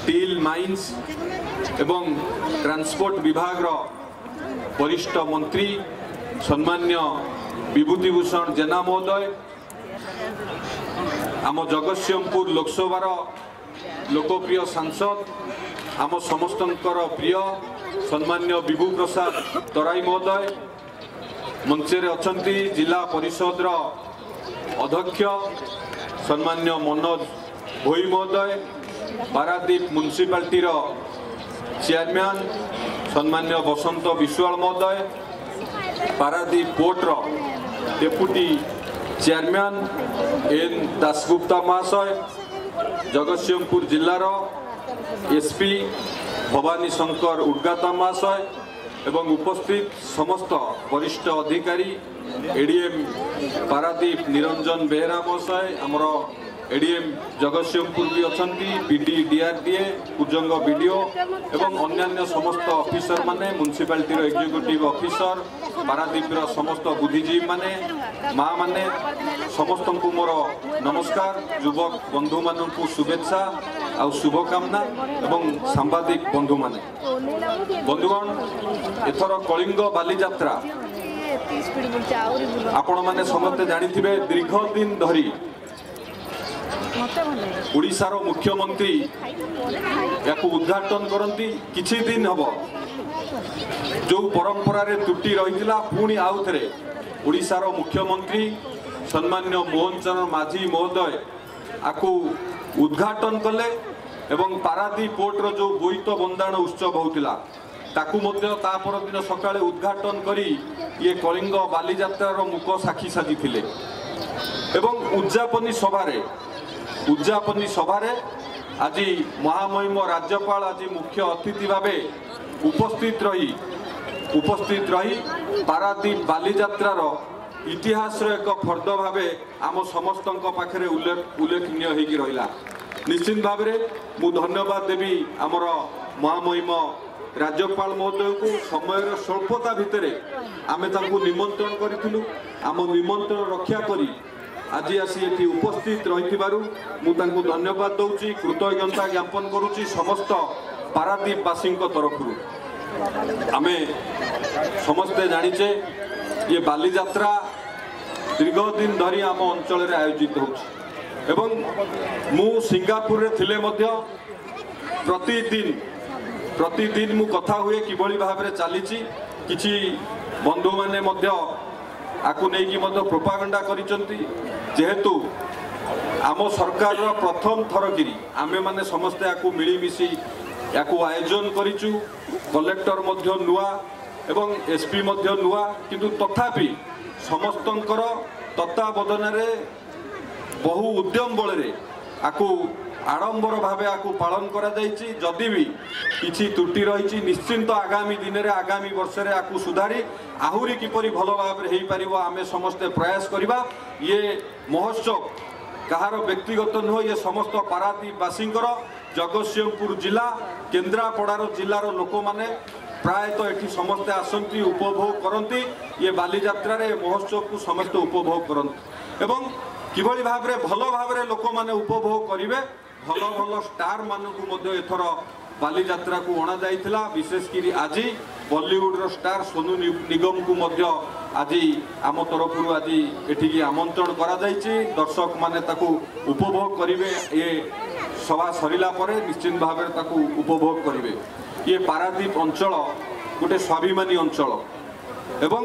Steel mines एवं transport विभाग वरिष्ठ मंत्री सम्मान्य विभूतिभूषण जेना महोदय, आम जगतसिंहपुर लोकसभा लोकप्रिय सांसद आम समस्तंकर प्रिय सम्मान्य विभू प्रसाद तराई महोदय, मंचे अछंती जिला परिषद अध्यक्ष सम्मान्य मनोज भोई महोदय, पारादीप म्युनिसिपालिटी चेयरमैन सम्मान्य बसंत विश्वाल महोदय, Paradip port deputy chairman N Dasgupta महाशय, जगतसिंहपुर जिलार एसपी भवानी शंकर उद्गाता महाशय एवं उपस्थित समस्त वरिष्ठ अधिकारी एडीएम पारादीप निरंजन बेहरा महाशय, आमर एडीएम जगतसिंहपुर भी अछंती, पीडी डीआरडीए कुजंग बीडीओ एवं अन्यान्य समस्त ऑफिसर माने, म्युनिसिपालिटी एग्जीक्यूटिव ऑफिसर, पारादीप समस्त बुद्धिजीवी माने, माँ माने समस्त को मोर नमस्कार। युवक बंधु मानू शुभेच्छा आ शुभकामना एवं सांबादिक बंधु माने बंधुगण, एथर कलिंग बालीजात्रा आपण माने समस्ते जानिथिबे दीर्घ दिन धरी ओडिशार मुख्यमंत्री याकू उद्घाटन करती। किछि दिन हब जो परंपरा रे त्रुटि रहितिला पुणी आउ थरे ओडिशार मुख्यमंत्री सम्मान्य मोहन चरण माझी महोदय आकू उद्घाटन कले एवं पारादीप पोर्ट रो जो बोईत बंदाण उत्सव होतिला ताकू मध्य ता पर दिन सकाळे उद्घाटन करी ये कलिंग बालीजात्रार मुख साक्षी साजिथिले एवं उद्यापनी सभारे आज महामहिम राज्यपाल आज मुख्य अतिथि भावे उपस्थित रही पारादीप बालीजात्रार इतिहास एक फर्द भावे आम समस्त पाखे उल्लेखनीय होगी रहा। निश्चित भाव मु धन्यवाद देवी आमर महामहिम राज्यपाल महोदय को समय स्वल्पता भितर आमे तांको निमंत्रण करिथिलु। आम निमंत्रण रक्षा करी आज आसी एठी उपस्थित रही मु तांको धन्यवाद दौची, कृतज्ञता ज्ञापन करुची समस्त पारादीपवासी तरफ। आमे समस्ते जानिचे ये बालीजात्रा दीर्घ दिन धरी आम अंचल आयोजित होछि एवं मु सिंगापुर रे थिले मध्य प्रतिदिन मु कथा हुए किभली भाव में चली किछि बंधु माने मध्य आकु नहीं कि मध्य प्रोपागंडा करिसंती। जेहेतु आम सरकार प्रथम थरकिरी आमे माने समस्ते आकु मिलीमिशी याकु आयोजन करिचु। कलेक्टर मध्य नुआ एवं एसपी मध्य नुआ, किंतु तथापि समस्तंकर तत्वावधान रे बहु उद्यम बल आकु आडंबर भावे आकु पालन करा जायछि। जदि भी किछि त्रुटि रही निश्चिंत आगामी दिन में आगामी वर्ष में आकु सुधारी आहुरी किपरि भल भाव में हो पारिबो आमे समस्ते प्रयास करिबा। ये महोत्सव कहार व्यक्तिगत नुह, ये समस्त पारादीपवासी जगतसिंहपुर जिला केन्द्रापड़ार जिलार लोक माने प्रायतः एठी समस्ते आसंती उपभोग करती। ये बालीजात्रा रे महोत्सव को समस्ते उपभोग करती एवं किभली भाव में भल भाव में लोक माने उपभोग करिवे। भल भल स्टार मानकु मध्य एथर बालीजात्रा को अणा जाइथिला। विशेषकर आज बॉलीवुड रो स्टार सोनू निगम को मध्य आज आम तरफ आज एठिकी आमंत्रण करा जाइछि। दर्शक माने ताकू उपभोग करिवे। ये सभा सरिला परे निश्चित भाव में ताकू उपभोग करिवे। ये पारादीप अंचल गोटे स्वाभिमानी अंचल एवं